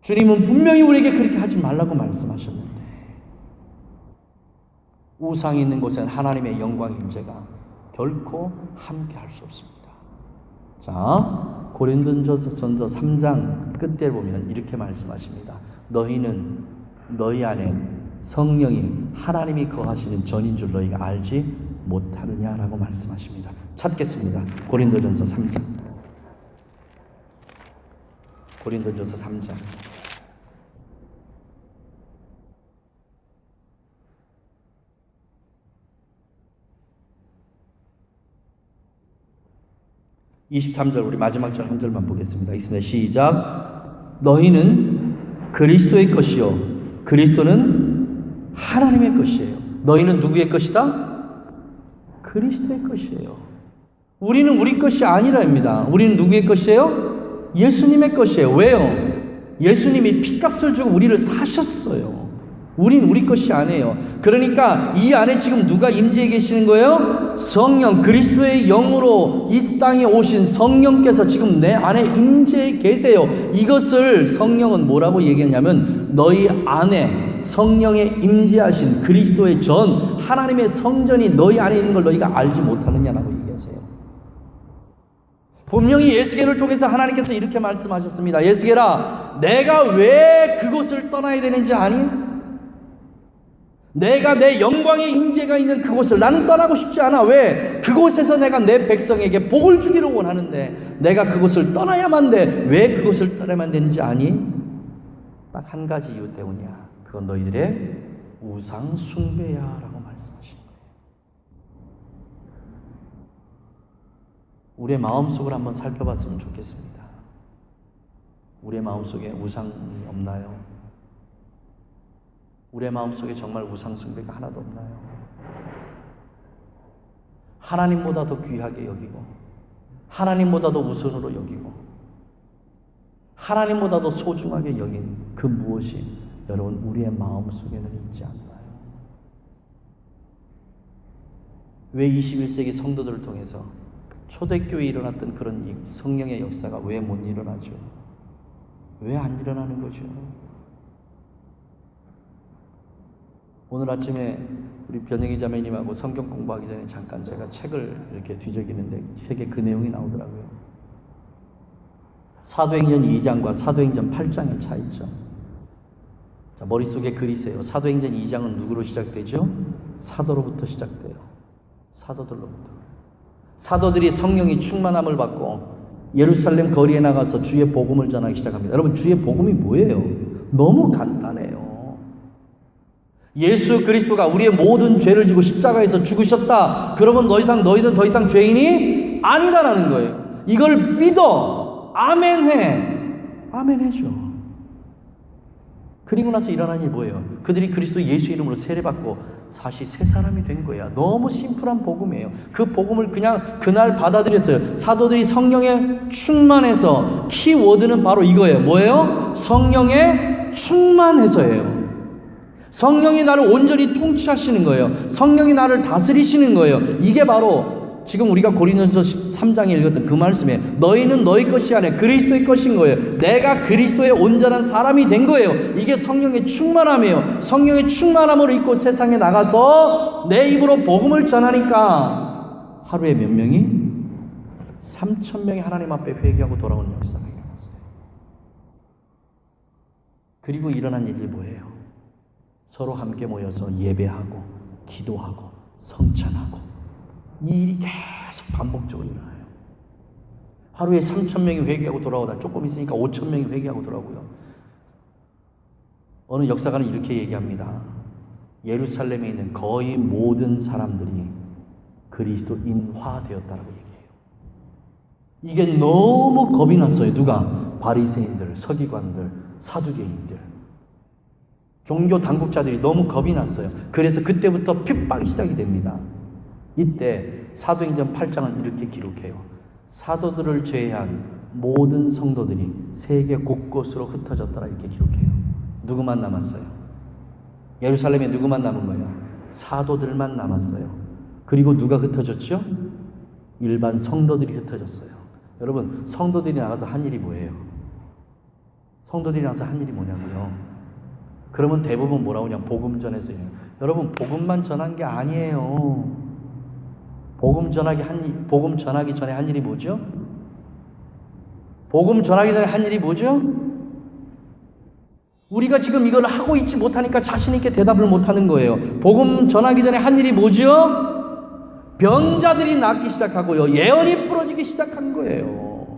주님은 분명히 우리에게 그렇게 하지 말라고 말씀하셨는데 우상이 있는 곳엔 하나님의 영광의 임재가 결코 함께 할 수 없습니다. 자, 고린도전서 3장 끝에 보면 이렇게 말씀하십니다. 너희는 너희 안에 성령이 하나님이 거하시는 전인 줄 너희가 알지 못하느냐라고 말씀하십니다. 찾겠습니다. 고린도전서 3장. 고린도전서 3장. (23절) 우리 마지막 절 한 절만 보겠습니다. 있습니다. 시작. 너희는 그리스도의 것이요 그리스도는 하나님의 것이에요. 너희는 누구의 것이다? 그리스도의 것이에요. 우리는 우리 것이 아니라입니다. 우리는 누구의 것이에요? 예수님의 것이에요. 왜요? 예수님이 피값을 주고 우리를 사셨어요. 우린 우리 것이 아니에요. 그러니까 이 안에 지금 누가 임재해 계시는 거예요? 성령, 그리스도의 영으로 이 땅에 오신 성령께서 지금 내 안에 임재해 계세요. 이것을 성령은 뭐라고 얘기했냐면 너희 안에 성령의 임재하신 그리스도의 전 하나님의 성전이 너희 안에 있는 걸 너희가 알지 못하느냐라고 얘기하세요. 분명히 에스겔을 통해서 하나님께서 이렇게 말씀하셨습니다. 에스겔아, 내가 왜 그곳을 떠나야 되는지 아니? 내가 내 영광의 임재가 있는 그곳을 나는 떠나고 싶지 않아. 왜? 그곳에서 내가 내 백성에게 복을 주기를 원하는데 내가 그곳을 떠나야만 돼. 왜 그곳을 떠나야만 되는지 아니? 딱 한 가지 이유 때문이야. 그건 너희들의 우상 숭배야 라고 말씀하신 거예요. 우리의 마음속을 한번 살펴봤으면 좋겠습니다. 우리의 마음속에 우상이 없나요? 우리의 마음속에 정말 우상 숭배가 하나도 없나요? 하나님보다 더 귀하게 여기고 하나님보다 더 우선으로 여기고 하나님보다 더 소중하게 여긴 그 무엇이 여러분 우리의 마음속에는 있지 않나요? 왜 21세기 성도들을 통해서 초대교회에 일어났던 그런 성령의 역사가 왜 못 일어나죠? 왜 안 일어나는 거죠? 오늘 아침에 우리 변영희 자매님하고 성경 공부하기 전에 잠깐 제가 책을 이렇게 뒤적이는데 책에 그 내용이 나오더라고요. 사도행전 2장과 사도행전 8장의 차이점. 자, 머릿속에 그리세요. 사도행전 2장은 누구로 시작되죠? 사도로부터 시작돼요. 사도들로부터. 사도들이 성령이 충만함을 받고 예루살렘 거리에 나가서 주의 복음을 전하기 시작합니다. 여러분, 주의 복음이 뭐예요? 너무 간단해요. 예수 그리스도가 우리의 모든 죄를 지고 십자가에서 죽으셨다. 그러면 너희는 더 이상 죄인이 아니다라는 거예요. 이걸 믿어. 아멘해. 아멘해줘. 그리고 나서 일어난 일이 뭐예요? 그들이 그리스도 예수 이름으로 세례받고 다시 새 사람이 된 거야. 너무 심플한 복음이에요. 그 복음을 그냥 그날 받아들였어요. 사도들이 성령에 충만해서, 키워드는 바로 이거예요. 뭐예요? 성령에 충만해서예요. 성령이 나를 온전히 통치하시는 거예요. 성령이 나를 다스리시는 거예요. 이게 바로 지금 우리가 고린도서 13장에 읽었던 그 말씀에 너희는 너희 것이 아니라 그리스도의 것인 거예요. 내가 그리스도의 온전한 사람이 된 거예요. 이게 성령의 충만함이에요. 성령의 충만함을 입고 세상에 나가서 내 입으로 복음을 전하니까 하루에 몇 명이? 3,000명이 하나님 앞에 회개하고 돌아오는 역사가 일어났어요. 그리고 일어난 일이 뭐예요? 서로 함께 모여서 예배하고 기도하고 성찬하고 이 일이 계속 반복적으로 일어나요. 하루에 3,000명이 회개하고 돌아오다 조금 있으니까 5,000명이 회개하고 돌아오고요. 어느 역사가는 이렇게 얘기합니다. 예루살렘에 있는 거의 모든 사람들이 그리스도인화되었다라고 얘기해요. 이게 너무 겁이 났어요. 누가? 바리새인들, 서기관들, 사두개인들, 종교 당국자들이 너무 겁이 났어요. 그래서 그때부터 핍박이 시작이 됩니다. 이때 사도행전 8장은 이렇게 기록해요. 사도들을 제외한 모든 성도들이 세계 곳곳으로 흩어졌더라 이렇게 기록해요. 누구만 남았어요? 예루살렘에 누구만 남은 거예요? 사도들만 남았어요. 그리고 누가 흩어졌죠? 일반 성도들이 흩어졌어요. 여러분, 성도들이 나가서 한 일이 뭐예요? 성도들이 나가서 한 일이 뭐냐고요? 그러면 대부분 뭐라고 하냐? 복음 전해서요. 여러분, 복음만 전한 게 아니에요. 복음 전하기 전에 한 일이 뭐죠? 복음 전하기 전에 한 일이 뭐죠? 우리가 지금 이걸 하고 있지 못하니까 자신 있게 대답을 못하는 거예요. 복음 전하기 전에 한 일이 뭐죠? 병자들이 낫기 시작하고요. 예언이 풀어지기 시작한 거예요.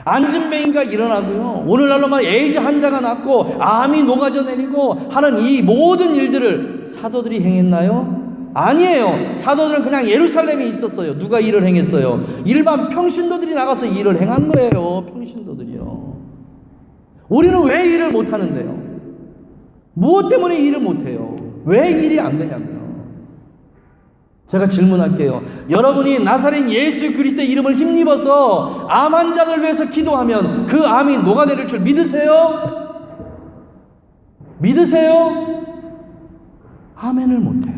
안진뱅이가 일어나고요. 오늘날로만 에이즈 환자가 낫고 암이 녹아져 내리고 하는 이 모든 일들을 사도들이 행했나요? 아니에요. 사도들은 그냥 예루살렘에 있었어요. 누가 일을 행했어요? 일반 평신도들이 나가서 일을 행한 거예요. 평신도들이요. 우리는 왜 일을 못하는데요? 무엇 때문에 일을 못해요? 왜 일이 안 되냐고요? 제가 질문할게요. 여러분이 나사렛 예수 그리스도의 이름을 힘입어서 암 환자들을 위해서 기도하면 그 암이 녹아내릴 줄 믿으세요? 믿으세요? 아멘을 못해.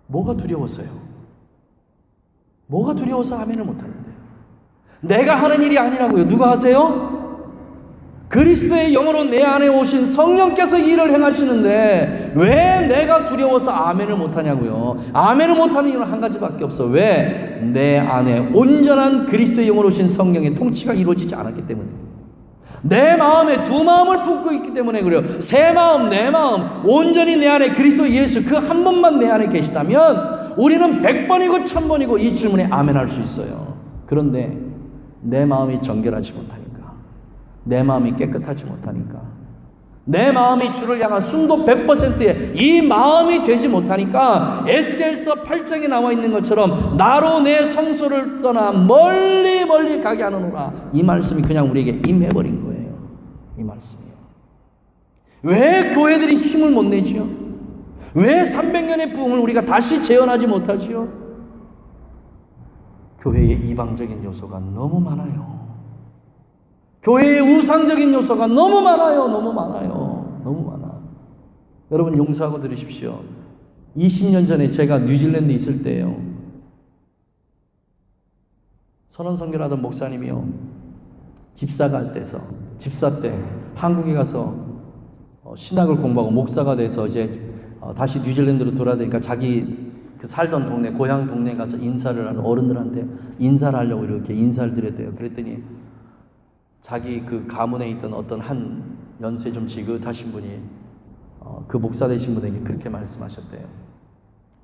뭐가 두려워서요? 뭐가 두려워서 아멘을 못하는데요? 내가 하는 일이 아니라고요. 누가 하세요? 그리스도의 영으로 내 안에 오신 성령께서 일을 행하시는데 왜 내가 두려워서 아멘을 못하냐고요. 아멘을 못하는 이유는 한 가지밖에 없어. 왜? 내 안에 온전한 그리스도의 영으로 오신 성령의 통치가 이루어지지 않았기 때문에. 내 마음에 두 마음을 품고 있기 때문에 그래요. 새 마음, 내 마음, 온전히 내 안에 그리스도 예수 그 한 분만 내 안에 계시다면 우리는 100번이고 1000번이고 이 질문에 아멘할 수 있어요. 그런데 내 마음이 정결하지 못하니까, 내 마음이 깨끗하지 못하니까, 내 마음이 주를 향한 순도 100%의 이 마음이 되지 못하니까 에스겔서 8장에 나와 있는 것처럼 나로 내 성소를 떠나 멀리 멀리 가게 하느노라. 이 말씀이 그냥 우리에게 임해버린 거예요. 이 말씀이요. 왜 교회들이 힘을 못 내지요? 왜 300년의 부흥을 우리가 다시 재현하지 못하지요? 교회의 이방적인 요소가 너무 많아요. 교회의 우상적인 요소가 너무 많아요. 너무 많아요. 너무 많아. 여러분 용서하고 들으십시오. 20년 전에 제가 뉴질랜드 있을 때예요. 선언 선교하던 목사님이요. 집사 때 한국에 가서 신학을 공부하고 목사가 돼서 이제 다시 뉴질랜드로 돌아야 되니까 자기 그 살던 동네, 고향 동네에 가서 인사를 하는 어른들한테 인사를 하려고 이렇게 인사를 드렸대요. 그랬더니 자기 그 가문에 있던 어떤 한 연세 좀 지긋하신 분이 그 목사 되신 분에게 그렇게 말씀하셨대요.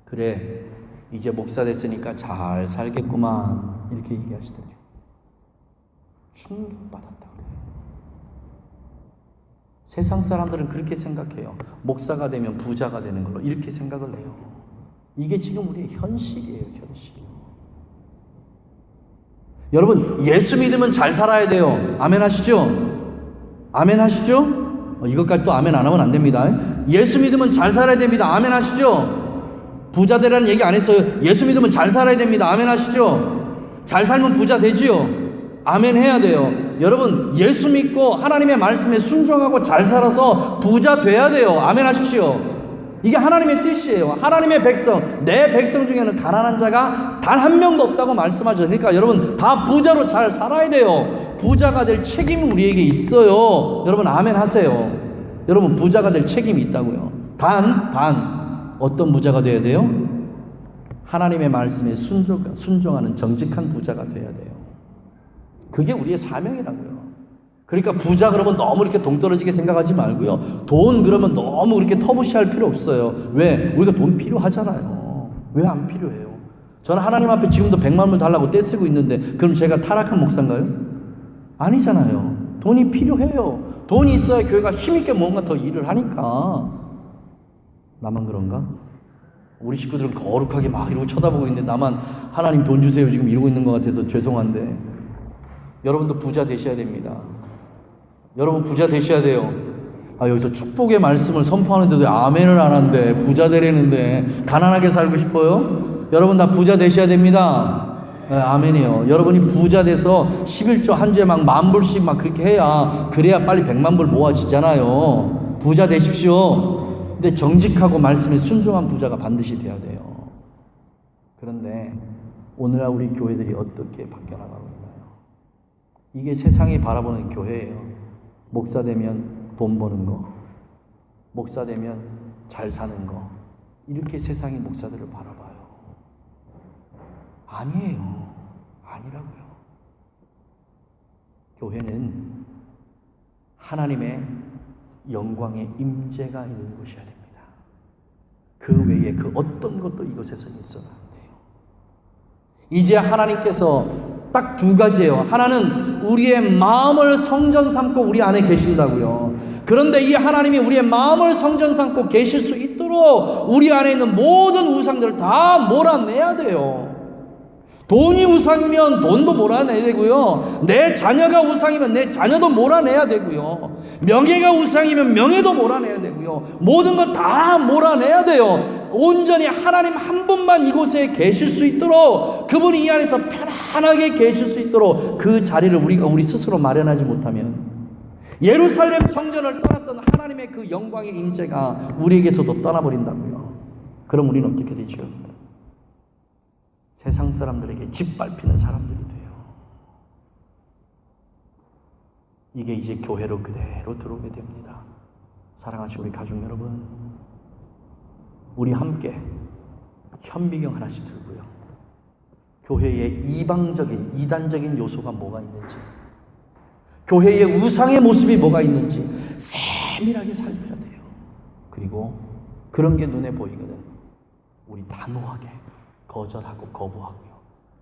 그래, 이제 목사 됐으니까 잘 살겠구만. 이렇게 얘기하시더래요. 충격받았다 그래요. 세상 사람들은 그렇게 생각해요. 목사가 되면 부자가 되는 걸로 이렇게 생각을 해요. 이게 지금 우리의 현실이에요. 현실. 여러분 예수 믿으면 잘 살아야 돼요. 아멘 하시죠? 아멘 하시죠? 이것까지 또 아멘 안 하면 안 됩니다. 예수 믿으면 잘 살아야 됩니다. 아멘 하시죠? 부자 되라는 얘기 안 했어요. 예수 믿으면 잘 살아야 됩니다. 아멘 하시죠? 잘 살면 부자 되지요? 아멘 해야 돼요. 여러분 예수 믿고 하나님의 말씀에 순종하고 잘 살아서 부자 돼야 돼요. 아멘 하십시오. 이게 하나님의 뜻이에요. 하나님의 백성, 내 백성 중에는 가난한 자가 단 한 명도 없다고 말씀하죠. 그러니까 여러분 다 부자로 잘 살아야 돼요. 부자가 될 책임이 우리에게 있어요. 여러분 아멘 하세요. 여러분 부자가 될 책임이 있다고요. 단 어떤 부자가 돼야 돼요? 하나님의 말씀에 순종하는 정직한 부자가 돼야 돼요. 그게 우리의 사명이라고요. 그러니까 부자 그러면 너무 이렇게 동떨어지게 생각하지 말고요. 돈 그러면 너무 그렇게 터부시할 필요 없어요. 왜? 우리가 돈 필요하잖아요. 왜 안 필요해요? 저는 하나님 앞에 지금도 100만 불 달라고 떼쓰고 있는데 그럼 제가 타락한 목사인가요? 아니잖아요. 돈이 필요해요. 돈이 있어야 교회가 힘있게 뭔가 더 일을 하니까. 나만 그런가? 우리 식구들은 거룩하게 막 이러고 쳐다보고 있는데 나만 하나님 돈 주세요 지금 이러고 있는 것 같아서 죄송한데 여러분도 부자 되셔야 됩니다. 여러분 부자 되셔야 돼요. 여기서 축복의 말씀을 선포하는데도 아멘을 안 한대. 부자 되려는데 가난하게 살고 싶어요? 여러분 다 부자 되셔야 됩니다. 네, 아멘이요. 여러분이 부자 돼서 11조 한 주에 막 10,000불씩 막 그렇게 그래야 빨리 100만 불 모아지잖아요. 부자 되십시오. 근데 정직하고 말씀에 순종한 부자가 반드시 돼야 돼요. 그런데 오늘날 우리 교회들이 어떻게 바뀌어나가고 있나요? 이게 세상이 바라보는 교회예요. 목사 되면 돈 버는 거, 목사 되면 잘 사는 거, 이렇게 세상이 목사들을 바라봐요. 아니에요. 아니라고요. 교회는 하나님의 영광의 임재가 있는 곳이어야 됩니다. 그 외에 그 어떤 것도 이곳에서는 있어는 안 돼요. 이제 하나님께서 딱 두 가지예요. 하나는 우리의 마음을 성전 삼고 우리 안에 계신다고요. 그런데 이 하나님이 우리의 마음을 성전 삼고 계실 수 있도록 우리 안에 있는 모든 우상들을 다 몰아내야 돼요. 돈이 우상이면 돈도 몰아내야 되고요. 내 자녀가 우상이면 내 자녀도 몰아내야 되고요. 명예가 우상이면 명예도 몰아내야 되고요. 모든 것 다 몰아내야 돼요. 온전히 하나님 한 분만 이곳에 계실 수 있도록, 그분이 이 안에서 편안하게 계실 수 있도록 그 자리를 우리 스스로 마련하지 못하면, 예루살렘 성전을 떠났던 하나님의 그 영광의 임재가 우리에게서도 떠나버린다고요. 그럼 우리는 어떻게 되죠? 세상 사람들에게 짓밟히는 사람들이 돼요. 이게 이제 교회로 그대로 들어오게 됩니다. 사랑하시는 우리 가족 여러분, 우리 함께 현미경 하나씩 들고요, 교회에 이방적인 이단적인 요소가 뭐가 있는지, 교회의 우상의 모습이 뭐가 있는지 세밀하게 살펴야 돼요. 그리고 그런 게 눈에 보이거든 우리 단호하게 거절하고 거부하고요,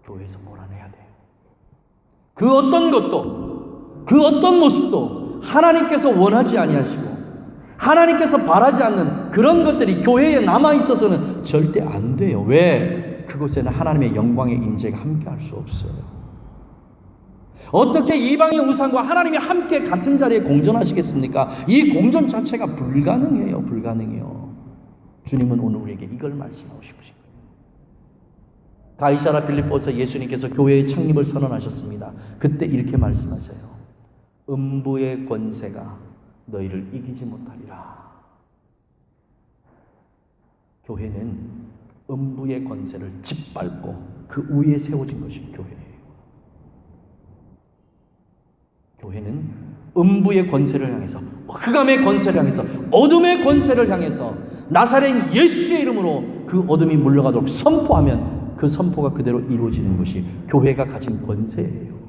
교회에서 몰아내야 돼요. 그 어떤 것도, 그 어떤 모습도 하나님께서 원하지 아니하시고 하나님께서 바라지 않는 그런 것들이 교회에 남아있어서는 절대 안 돼요. 왜? 그곳에는 하나님의 영광의 임재가 함께할 수 없어요. 어떻게 이방의 우상과 하나님이 함께 같은 자리에 공존하시겠습니까? 이 공존 자체가 불가능해요. 불가능해요. 주님은 오늘 우리에게 이걸 말씀하고 싶으신 거예요. 가이사라 빌립보에서 예수님께서 교회의 창립을 선언하셨습니다. 그때 이렇게 말씀하세요. 음부의 권세가 너희를 이기지 못하리라. 교회는 음부의 권세를 짓밟고 그 위에 세워진 것이 교회예요. 교회는 음부의 권세를 향해서, 흑암의 권세를 향해서, 어둠의 권세를 향해서 나사렛 예수의 이름으로 그 어둠이 물러가도록 선포하면 그 선포가 그대로 이루어지는 것이 교회가 가진 권세예요.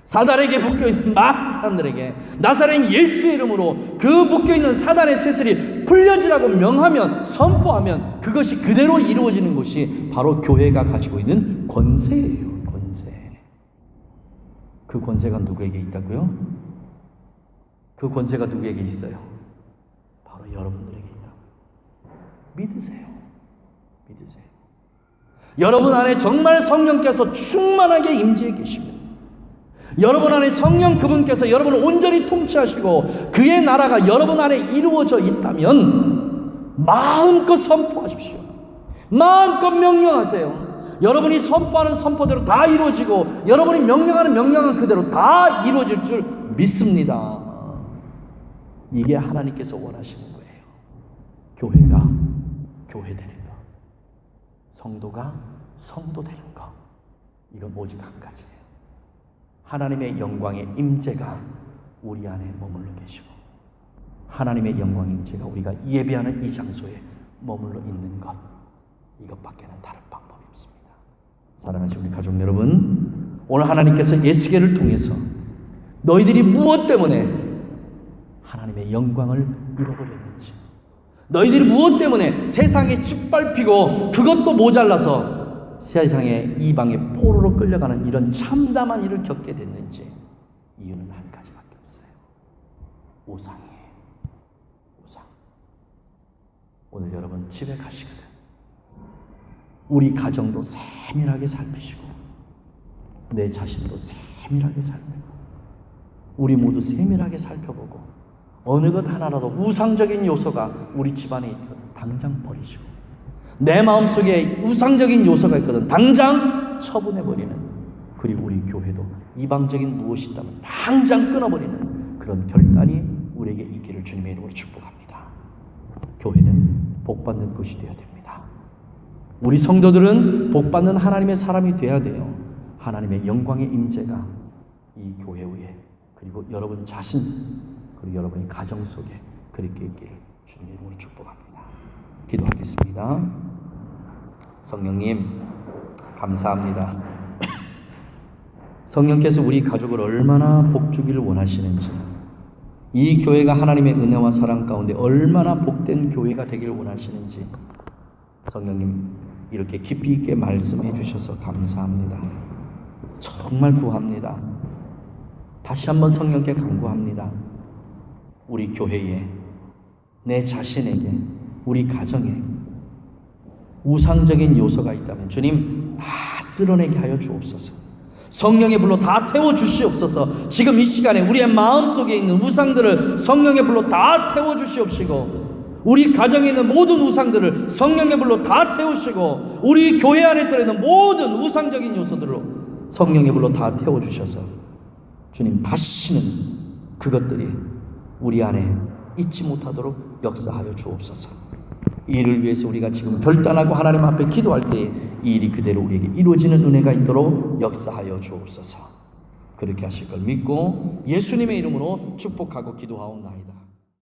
사단에게 묶여있는 많은 사람들에게 나사렛 예수의 이름으로 그 묶여있는 사단의 쇠슬이 풀려지라고 명하면, 선포하면 그것이 그대로 이루어지는 것이 바로 교회가 가지고 있는 권세예요. 권세. 그 권세가 누구에게 있다고요? 그 권세가 누구에게 있어요? 바로 여러분들에게 있다고요. 믿으세요. 믿으세요. 여러분 안에 정말 성령께서 충만하게 임재해 계시면, 여러분 안에 성령 그분께서 여러분을 온전히 통치하시고 그의 나라가 여러분 안에 이루어져 있다면 마음껏 선포하십시오. 마음껏 명령하세요. 여러분이 선포하는 선포대로 다 이루어지고 여러분이 명령하는 명령은 그대로 다 이루어질 줄 믿습니다. 이게 하나님께서 원하시는 거예요. 교회가 교회 되는 것, 성도가 성도 되는 것, 이건 오직 한 가지예요. 하나님의 영광의 임재가 우리 안에 머물러 계시고 하나님의 영광의 임재가 우리가 예배하는 이 장소에 머물러 있는 것, 이것밖에는 다른 방법이 없습니다. 사랑하시는 우리 가족 여러분, 오늘 하나님께서 에스겔을 통해서 너희들이 무엇 때문에 하나님의 영광을 잃어버렸는지, 너희들이 무엇 때문에 세상에 짓밟히고 그것도 모자라서 세상의 이방의 포로로 끌려가는 이런 참담한 일을 겪게 됐는지, 이유는 한 가지밖에 없어요. 우상이에요. 우상. 오늘 여러분 집에 가시거든 우리 가정도 세밀하게 살피시고 내 자신도 세밀하게 살피고 우리 모두 세밀하게 살펴보고 어느 것 하나라도 우상적인 요소가 우리 집안에 있거든 당장 버리시고, 내 마음속에 우상적인 요소가 있거든 당장 처분해버리는, 그리고 우리 교회도 이방적인 무엇이 있다면 당장 끊어버리는 그런 결단이 우리에게 있기를 주님의 이름으로 축복합니다. 교회는 복받는 곳이 되어야 됩니다. 우리 성도들은 복받는 하나님의 사람이 되어야 돼요. 하나님의 영광의 임재가 이 교회 위에, 그리고 여러분 자신, 그리고 여러분의 가정 속에 그렇게 있기를 주님의 이름으로 축복합니다. 기도하겠습니다. 성령님 감사합니다. 성령께서 우리 가족을 얼마나 복주기를 원하시는지, 이 교회가 하나님의 은혜와 사랑 가운데 얼마나 복된 교회가 되기를 원하시는지 성령님 이렇게 깊이 있게 말씀해 주셔서 감사합니다. 정말 구합니다. 다시 한번 성령께 간구합니다. 우리 교회에, 내 자신에게, 우리 가정에 우상적인 요소가 있다면 주님 다 쓸어내게 하여 주옵소서. 성령의 불로 다 태워주시옵소서. 지금 이 시간에 우리의 마음속에 있는 우상들을 성령의 불로 다 태워주시옵시고, 우리 가정에 있는 모든 우상들을 성령의 불로 다 태우시고, 우리 교회 안에 들어있는 모든 우상적인 요소들로 성령의 불로 다 태워주셔서 주님 다시는 그것들이 우리 안에 잊지 못하도록 역사하여 주옵소서. 이 일을 위해서 우리가 지금 결단하고 하나님 앞에 기도할 때 이 일이 그대로 우리에게 이루어지는 은혜가 있도록 역사하여 주옵소서. 그렇게 하실 걸 믿고 예수님의 이름으로 축복하고 기도하옵나이다.